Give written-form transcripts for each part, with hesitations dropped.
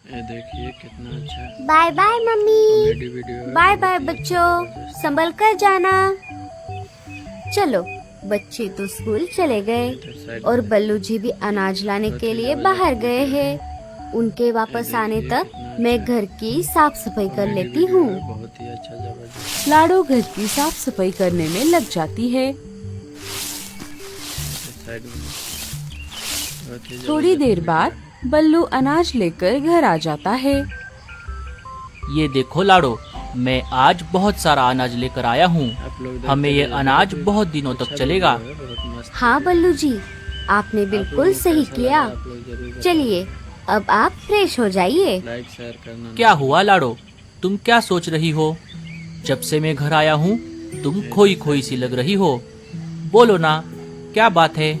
ये देखिए कितना अच्छा है। बाय बाय मम्मी। कॉमेडी वीडियो है। बाय बाय बच्चों, संभल कर जाना। चलो, बच्चे तो स्कूल चले गए और बल्लू जी भी अनाज लाने के लिए बाहर गए हैं। उनके वापस आने तक मैं घर की साफ सफाई कर लेती हूँ। बहुत ही अच्छा, जबरदस्त। लाडो घर की साफ सफाई करने में लग जाती है। साइड में बहुत ही थोड़ी जबरदस्त देर बाद बल्लू अनाज लेकर घर आ जाता है। ये देखो लाडो, मैं आज बहुत सारा अनाज लेकर आया हूँ। आप लोग देखते हमें ये रहिए, अनाज बहुत ही बहुत दिनों तक अच्छा चलेगा। वीडियो है, बहुत मस्त हाँ बल्लू जी, आपने आप बिल्कुल लोगों को सही कैसा किया। लगा, आप लोग जरूर बताइए। चलिए, अब आप फ्रेश हो जाइए। लाइक शेयर करना क्या हुआ लाडो, तुम क्या सोच रही हो? जब से मैं घर आया हूँ तुम खोई खोई सी लग रही हो। बोलो ना, क्या बात है?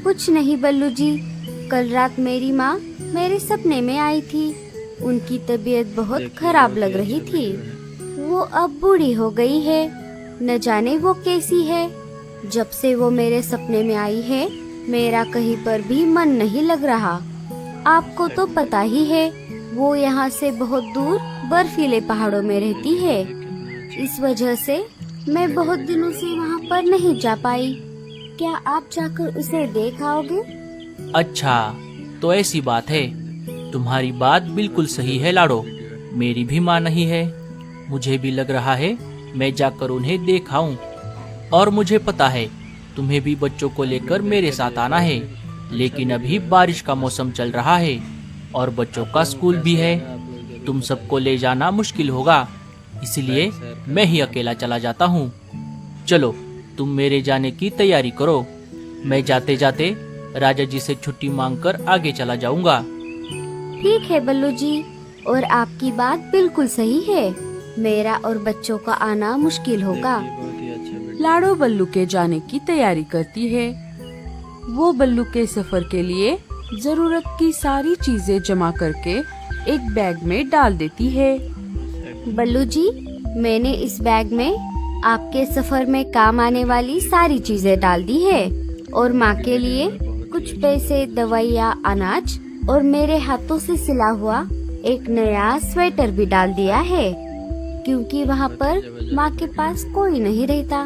कुछ नहीं बल्लू जी, कल रात मेरी माँ मेरे सपने में आई थी। उनकी तबीयत बहुत देखिए, खराब बहुत लग ही रही अच्छा थी। वीडियो है। वो अब बूढ़ी हो गई है, न जाने वो कैसी है। जब से वो मेरे सपने में आई है, मेरा कहीं पर भी मन नहीं लग रहा। आपको तो पता ही है, वो यहाँ से बहुत दूर बर्फीले पहाड़ों में रहती है। कितना अच्छा। इस वजह से मैं बहुत दिनों से वहाँ पर नहीं जा पाई। क्या आप जाकर उसे देख आओगे? अच्छा, तो ऐसी बात है। तुम्हारी बात बिल्कुल सही है लाडो, मेरी भी माँ नहीं है। मुझे भी लग रहा है मैं जाकर उन्हें देख आऊं। और मुझे पता है तुम्हें भी बच्चों को लेकर मेरे साथ आना है, लेकिन अभी बारिश का मौसम चल रहा है और बच्चों का स्कूल भी है। तुम सबको ले जाना मुश्किल होगा, इसलिए मैं ही अकेला चला जाता हूँ। चलो, तुम मेरे जाने की तैयारी करो। मैं जाते जाते राजा जी से छुट्टी मांगकर आगे चला जाऊंगा। ठीक है बल्लू जी, और आपकी बात बिल्कुल सही है। मेरा और बच्चों का आना मुश्किल होगा। देखिए, बहुत ही अच्छा वीडियो। लाडो बल्लू के जाने की तैयारी करती है। वो बल्लू के सफर के लिए जरूरत की सारी चीजें जमा करके एक बैग में डाल देती है। बल्लू जी, मैंने इस बैग में आपके सफर में काम आने वाली सारी चीजें डाल दी है और माँ के लिए कुछ पैसे, दवाइयाँ, अनाज और मेरे हाथों से सिला हुआ एक नया स्वेटर भी डाल दिया है, क्योंकि वहाँ पर माँ के पास कोई नहीं रहता।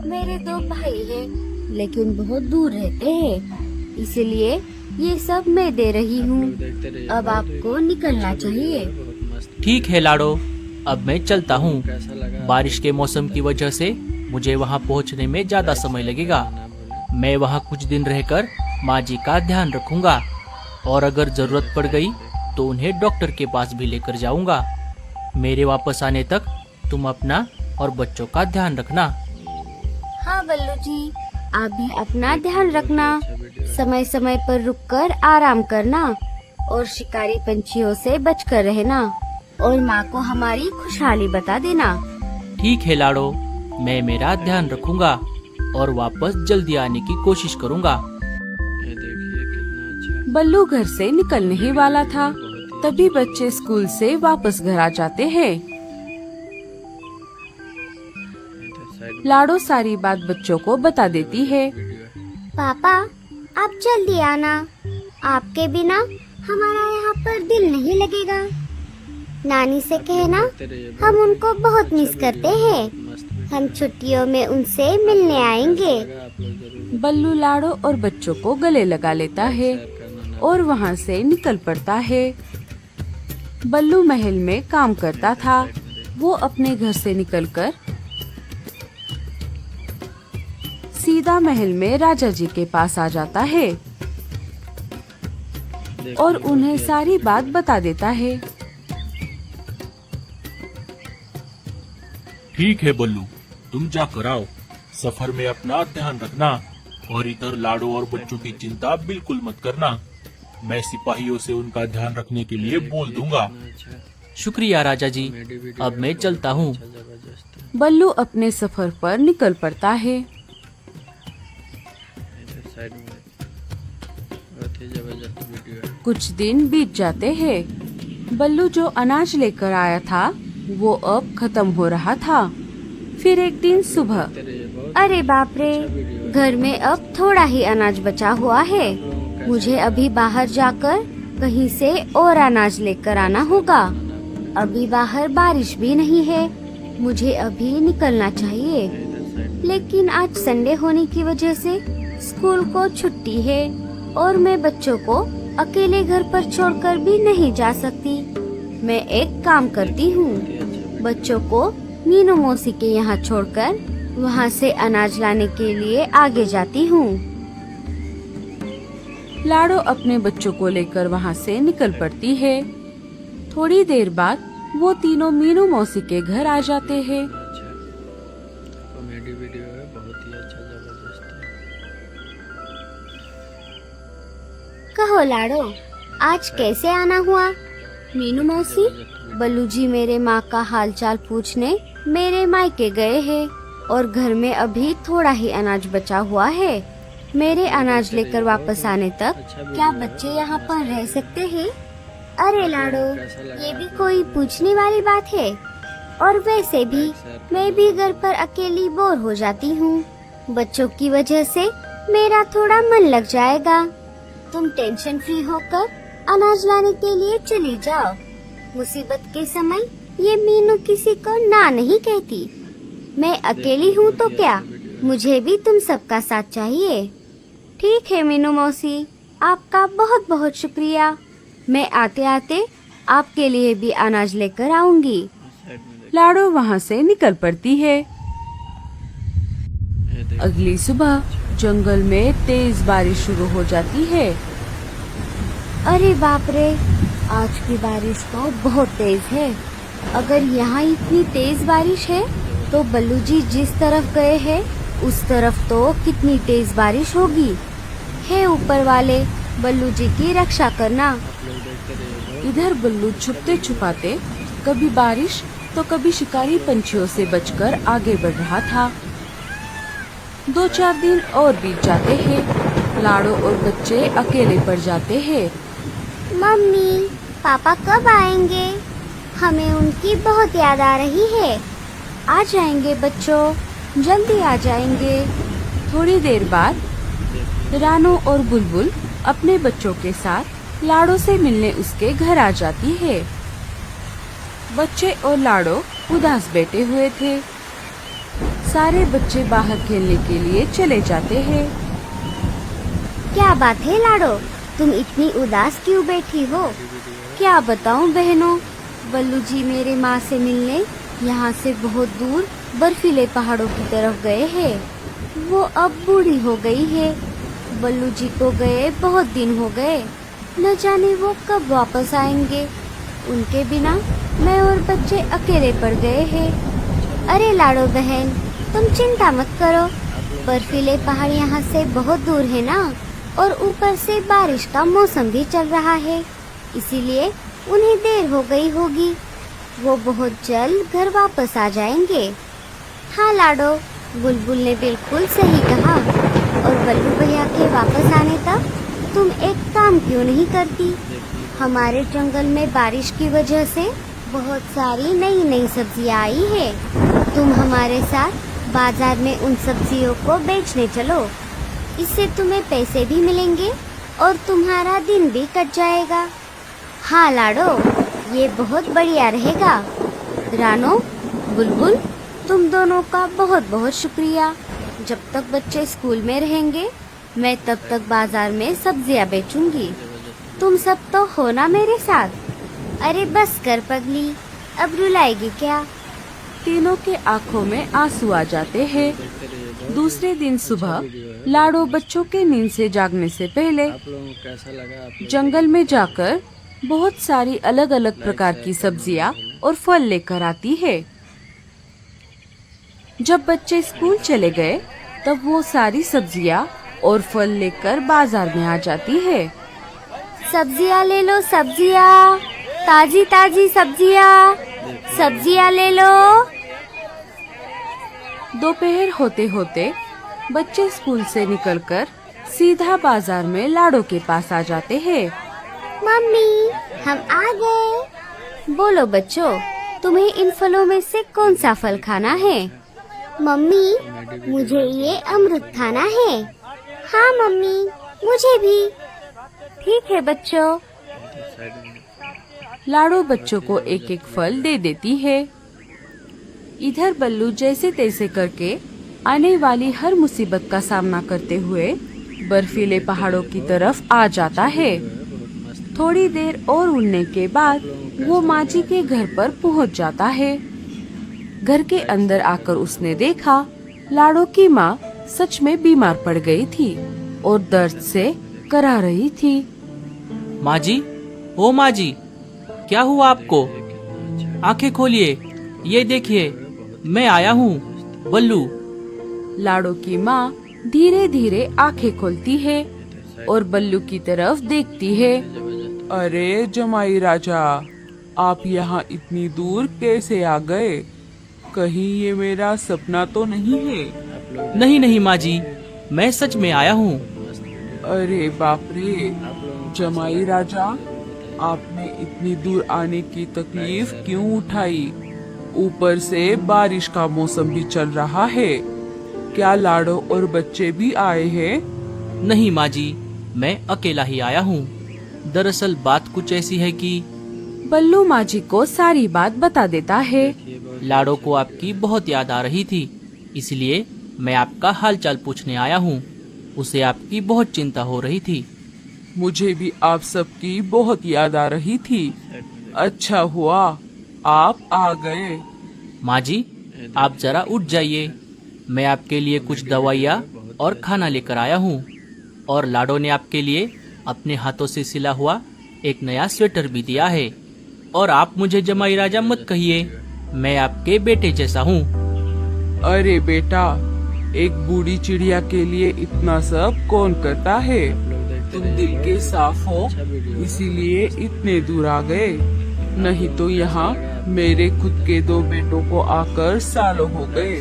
मेरे 2 भाई हैं, लेकिन बहुत दूर रहते हैं, इसलिए ये सब मैं दे रही हूँ। देखते रहिए, अब बहुत आपको ही निकलना अच्छा वीडियो चाहिए। है, बहुत मस्त। ठीक है लाडो, अब मैं चलता हूँ। कैसा लगा? बारिश के मौसम की वजह से मुझे वहाँ पहुँचने में ज्यादा समय लगेगा। ना बोले। मैं वहाँ कुछ दिन रहकर माँ जी का ध्यान रखूंगा और अगर जरूरत पड़ गई तो उन्हें डॉक्टर के पास भी लेकर जाऊंगा। मेरे वापस आने तक तुम अपना और बच्चों का ध्यान रखना। हाँ बल्लू जी, आप भी अपना ध्यान रखना। अच्छा वीडियो है। समय समय पर रुककर आराम करना और शिकारी पंछियों से बचकर रहना और माँ को हमारी खुशहाली बता देना। ठीक है लाडो, मैं मेरा ध्यान रखूंगा और वापस जल्दी आने की कोशिश करूंगा। ये देखिए कितना अच्छा है। बल्लू घर से निकलने ही वाला था, बहुत ही तभी बच्चे स्कूल से वापस घर आ जाते हैं। इधर साइड में लाडो सारी बात बच्चों को बता देती है। वीडियो है। पापा, आप जल्दी आना। आपके बिना हमारा यहाँ पर दिल नहीं लगेगा। नानी से कहना देखते रहिए, हम बहुत उनको बहुत अच्छा मिस वीडियो करते है, हैं। बहुत मस्त वीडियो। हम छुट्टियों में उनसे मिलने आएंगे। कैसा लगा, आप लोग जरूर बल्लू लाडो और बच्चों को गले लगा लेता है शेयर करना ना और वहाँ से निकल पड़ता है। बल्लू महल में काम करता था। वो अपने घर से निकलकर सीधा महल में राजा जी के पास आ जाता है देखिए, और बहुत उन्हें ही सारी अच्छा बात बता देता है। ठीक है बल्लू, तुम जाकर आओ। सफर में अपना ध्यान रखना और इधर लाडो और बच्चों की चिंता बिल्कुल मत करना। मैं सिपाहियों से उनका ध्यान रखने के लिए बोल दूंगा। कितना अच्छा है। शुक्रिया राजा जी, कॉमेडी वीडियो अब है, मैं बहुत चलता हूँ। अच्छा, जबरदस्त है। बल्लू अपने सफर पर निकल पड़ता है। इधर साइड में बहुत ही जबरदस्त वीडियो है। कुछ दिन बीत जाते हैं। बल्लू जो अनाज लेकर आया था वो अब खत्म हो रहा था। फिर एक दिन सुबह, देखते रहिए, बहुत अरे बाप रे, अच्छा वीडियो है। घर में अब थोड़ा ही अनाज बचा हुआ है। मुझे अभी बाहर जाकर कहीं से और अनाज लेकर आना होगा। अभी बाहर बारिश भी नहीं है, मुझे अभी निकलना चाहिए। लेकिन आज संडे होने की वजह से स्कूल को छुट्टी है और मैं बच्चों को अकेले घर पर छोड़कर भी नहीं जा सकती। मैं एक काम करती हूँ, बच्चों को मीनू मौसी के यहाँ छोड़कर वहाँ से अनाज लाने के लिए आगे जाती हूँ। लाडो अपने बच्चों को लेकर वहाँ से निकल पड़ती है। थोड़ी देर बाद वो तीनों मीनू मौसी के घर आ जाते हैं। कॉमेडी वीडियो है, बहुत ही अच्छा, जबरदस्त है। कहो लाडो, आज कैसे आना हुआ? मीनू मौसी, बल्लू जी मेरे माँ का हालचाल पूछने मेरे मायके गए हैं और घर में अभी थोड़ा ही अनाज बचा हुआ है। मेरे अनाज लेकर वापस आने तक क्या बच्चे यहाँ पर रह सकते हैं? अरे लाडो, ये भी कोई पूछने वाली बात है। और वैसे भी मैं भी घर पर अकेली बोर हो जाती हूँ। बच्चों की वजह से मेरा थोड़ा मन लग जाएगा। तुम टेंशन फ्री होकर अनाज लाने के लिए चली जाओ। मुसीबत के समय ये मीनू किसी को ना नहीं कहती। मैं अकेली हूँ तो क्या, मुझे भी तुम सबका साथ चाहिए। ठीक है मीनू मौसी, आपका बहुत बहुत शुक्रिया। मैं आते आते आपके लिए भी अनाज लेकर आऊंगी। लाडो वहाँ से निकल पड़ती है। अगली सुबह जंगल में तेज बारिश शुरू हो जाती है। अरे बाप रे, आज की बारिश तो बहुत तेज है। अगर यहाँ इतनी तेज बारिश है तो बल्लू जी जिस तरफ गए हैं उस तरफ तो कितनी तेज बारिश होगी। हे ऊपर वाले, बल्लू जी की रक्षा करना। इधर बल्लू छुपते छुपाते कभी बारिश तो कभी शिकारी पंछियों से बचकर आगे बढ़ रहा था। 2-4 दिन और बीत जाते हैं। लाडो और बच्चे अकेले पड़ जाते हैं। मम्मी, पापा कब आएंगे? हमें उनकी बहुत याद आ रही है। आ जाएंगे बच्चों, जल्दी आ जाएंगे। थोड़ी देर बाद रानो और बुलबुल अपने बच्चों के साथ लाडो से मिलने उसके घर आ जाती है। बच्चे और लाडो उदास बैठे हुए थे। सारे बच्चे बाहर खेलने के लिए चले जाते हैं। क्या बात है लाडो, तुम इतनी उदास क्यों बैठी हो? क्या बताऊं बहनों, बल्लू जी मेरे माँ से मिलने यहाँ से बहुत दूर बर्फीले पहाड़ों की तरफ गए हैं। वो अब बूढ़ी हो गई है। बल्लू जी को गए बहुत दिन हो गए, न जाने वो कब वापस आएंगे। उनके बिना मैं और बच्चे अकेले पड़ गए हैं। अरे लाडो बहन, तुम चिंता मत करो, बर्फीले पहाड़ यहाँ से बहुत दूर है ना, और ऊपर से बारिश का मौसम भी चल रहा है, इसीलिए उन्हें देर हो गई होगी। वो बहुत जल्द घर वापस आ जाएंगे। हाँ लाडो, बुलबुल ने बिल्कुल सही कहा। और बल्लू भैया के वापस आने तक तुम एक काम क्यों नहीं करती? हमारे जंगल में बारिश की वजह से बहुत सारी नई नई सब्जियां आई है। तुम हमारे साथ बाजार में उन सब्जियों को बेचने चलो। इससे तुम्हें पैसे भी मिलेंगे और तुम्हारा दिन भी कट जाएगा। हाँ लाडो, ये बहुत बढ़िया रहेगा। रानो, बुलबुल, तुम दोनों का बहुत बहुत शुक्रिया। जब तक बच्चे स्कूल में रहेंगे मैं तब तक बाजार में सब्जियां बेचूंगी। तुम सब तो हो ना मेरे साथ? अरे बस कर पगली, अब रुलाएगी क्या? तीनों के आंखों में आंसू आ जाते हैं। दूसरे दिन सुबह लाडो बच्चों के नींद से जागने से पहले आप लोगों को कैसा लगा? आप जंगल में जाकर बहुत सारी अलग अलग प्रकार की सब्जियां और फल लेकर आती है। जब बच्चे स्कूल चले गए तब वो सारी सब्जियां और फल लेकर बाजार में आ जाती है। सब्जियां ले लो, सब्जियां, ताजी ताजी सब्जियां, सब्जियां ले लो। दोपहर होते होते बच्चे स्कूल से निकलकर सीधा बाजार में लाडो के पास आ जाते हैं। मम्मी, हम आ गए। बोलो बच्चों, तुम्हें इन फलों में से कौन सा फल खाना है? मम्मी, मुझे ये अमरूद खाना है। हाँ मम्मी, मुझे भी। ठीक है बच्चों, साइड में। लाडो बच्चों को एक एक फल दे देती है। इधर बल्लू जैसे तैसे करके आने वाली हर मुसीबत का सामना करते हुए बर्फीले पहाड़ों की तरफ आ जाता है। थोड़ी देर और उड़ने के बाद वो माजी के घर पर पहुंच जाता है। घर के अंदर आकर उसने देखा लाडो की माँ सच में बीमार पड़ गई थी और दर्द से करा रही थी। माँ जी, ओ माँ जी, क्या हुआ आपको? आंखें खोलिए, ये देखिए मैं आया हूँ, बल्लू। लाडो की माँ धीरे धीरे आंखें खोलती है और बल्लू की तरफ देखती है। अरे जमाई राजा, आप यहाँ इतनी दूर कैसे आ गए? कहीं ये मेरा सपना तो नहीं है? नहीं नहीं माँ जी, मैं सच में आया हूँ। अरे बाप रे जमाई राजा, आपने इतनी दूर आने की तकलीफ क्यों उठाई? ऊपर से बारिश का मौसम भी चल रहा है। क्या लाडो और बच्चे भी आए हैं? नहीं माँ जी, मैं अकेला ही आया हूँ। दरअसल बात कुछ ऐसी है कि बल्लू माँ जी को सारी बात बता देता है। लाडो को आपकी बहुत याद आ रही थी, इसलिए मैं आपका हालचाल पूछने आया हूँ। उसे आपकी बहुत चिंता हो रही थी। मुझे भी आप सबकी बहुत याद आ रही थी। अच्छा हुआ आप आ गए। माँ जी, आप जरा उठ जाइए। मैं आपके लिए कुछ दवाइयाँ और खाना लेकर आया हूँ। और लाडो ने आपके लिए अपने हाथों से सिला हुआ एक नया स्वेटर भी दिया है। और आप मुझे जमाई राजा मत कहिए, मैं आपके बेटे जैसा हूँ। अरे बेटा, एक बूढ़ी चिड़िया के लिए इतना सब कौन करता है? तुम दिल के साफ हो, इसीलिए इतने दूर आ गए। नहीं तो यहाँ मेरे खुद के 2 बेटों को आकर सालों हो गए।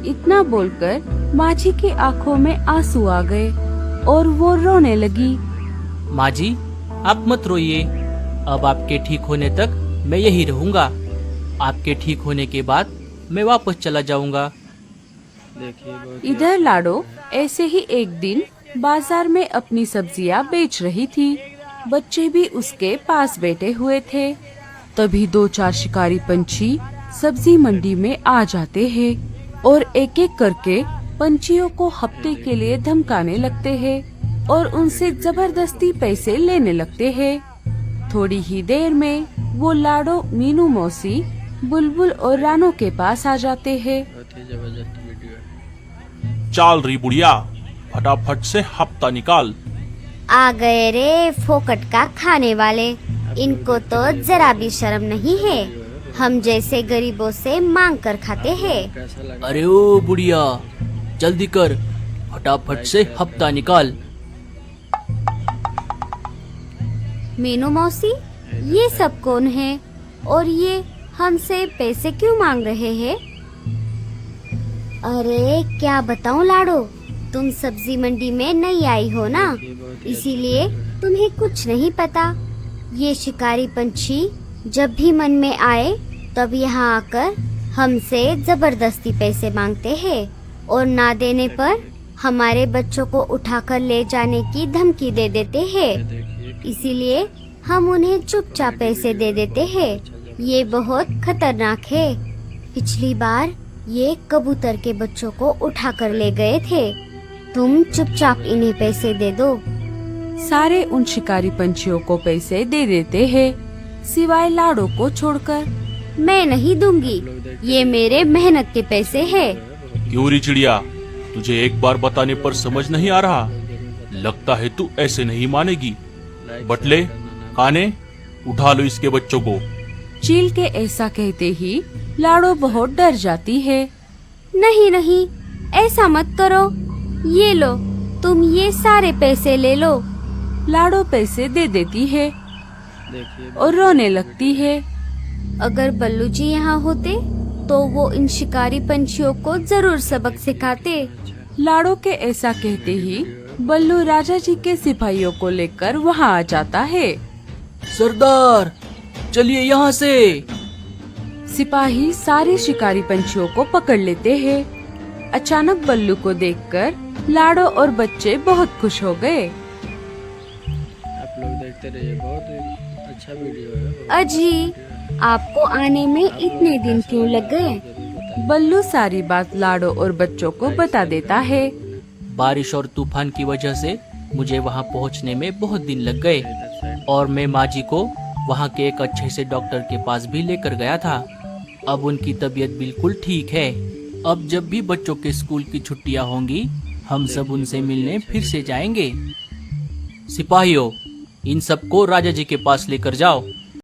इतना बोलकर माँ जी की आंखों में आंसू आ गए और वो रोने लगी। माँ जी, आप मत रोइए। अब आपके ठीक होने तक मैं यही रहूँगा। आपके ठीक होने के बाद मैं वापस चला जाऊँगा। इधर लाडो ऐसे ही एक दिन बाजार में अपनी सब्जियां बेच रही थी। बच्चे भी उसके पास बैठे हुए थे। तभी 2-4 शिकारी पंछी सब्जी मंडी में आ जाते हैं और एक एक करके पंछियों को हफ्ते के लिए धमकाने लगते हैं और उनसे जबरदस्ती पैसे लेने लगते हैं। थोड़ी ही देर में वो लाडो, मीनू मौसी, बुलबुल और रानो के पास आ जाते हैं। बहुत ही जबरदस्त वीडियो है। चाल रही बुढ़िया, फटाफट से हफ्ता निकाल। आ गए रे फोकट का खाने वाले। इनको तो जरा भी शर्म नहीं है। हम जैसे गरीबों से मांग कर खाते हैं। कैसा लगा? अरे ओ बुढ़िया, जल्दी कर, फटाफट से हफ्ता निकाल। मीनू मौसी, ये सब कौन है और ये हमसे पैसे क्यों मांग रहे हैं? अरे क्या बताऊं लाडो, तुम सब्जी मंडी में नई आई हो ना, इसीलिए तुम्हें कुछ नहीं पता। ये शिकारी पंछी जब भी मन में आए तब यहाँ आकर हमसे जबरदस्ती पैसे मांगते हैं और ना देने पर हमारे बच्चों को उठाकर ले जाने की धमकी दे देते हैं। इसीलिए हम उन्हें चुपचाप पैसे दे देते हैं। ये बहुत खतरनाक है। पिछली बार ये कबूतर के बच्चों को उठाकर ले गए थे। तुम चुपचाप इन्हें पैसे दे दो। सारे उन शिकारी पंछियों को पैसे दे देते हैं, सिवाय लाडो को छोड़कर। मैं नहीं दूंगी, ये मेरे मेहनत के पैसे हैं। क्यों री चिड़िया, तुझे एक बार बताने पर समझ नहीं आ रहा? लगता है तू ऐसे नहीं मानेगी। बटले, काने, उठा लो इसके बच्चों को। चील के ऐसा कहते ही लाडो बहुत डर जाती है। नहीं नहीं, ऐसा मत करो। ये लो, तुम ये सारे पैसे ले लो। लाडो पैसे दे देती है देखिए और रोने लगती है। अगर बल्लू जी यहाँ होते तो वो इन शिकारी पंछियों को जरूर सबक सिखाते। लाडो के ऐसा कहते ही बल्लू राजा जी के सिपाहियों को लेकर वहाँ आ जाता है। सरदार, चलिए यहाँ से। सिपाही सारे शिकारी पंछियों को पकड़ लेते हैं। अचानक बल्लू को देखकर लाडो और बच्चे बहुत खुश हो गए। आप लोग देखते रहिए, बहुत अच्छा वीडियो है। अजी, आपको आने में इतने दिन क्यों लग गए? बल्लू सारी बात लाडो और बच्चों को बता देता है। बारिश और तूफान की वजह से मुझे वहाँ पहुँचने में बहुत दिन लग गए और मैं माँ जी को वहाँ के एक अच्छे से डॉक्टर के पास भी लेकर गया था। अब उनकी तबीयत बिल्कुल ठीक है। अब जब भी बच्चों के स्कूल की छुट्टियाँ होंगी हम सब उनसे मिलने फिर से जाएंगे। सिपाहियों, इन सबको राजा जी के पास लेकर जाओ।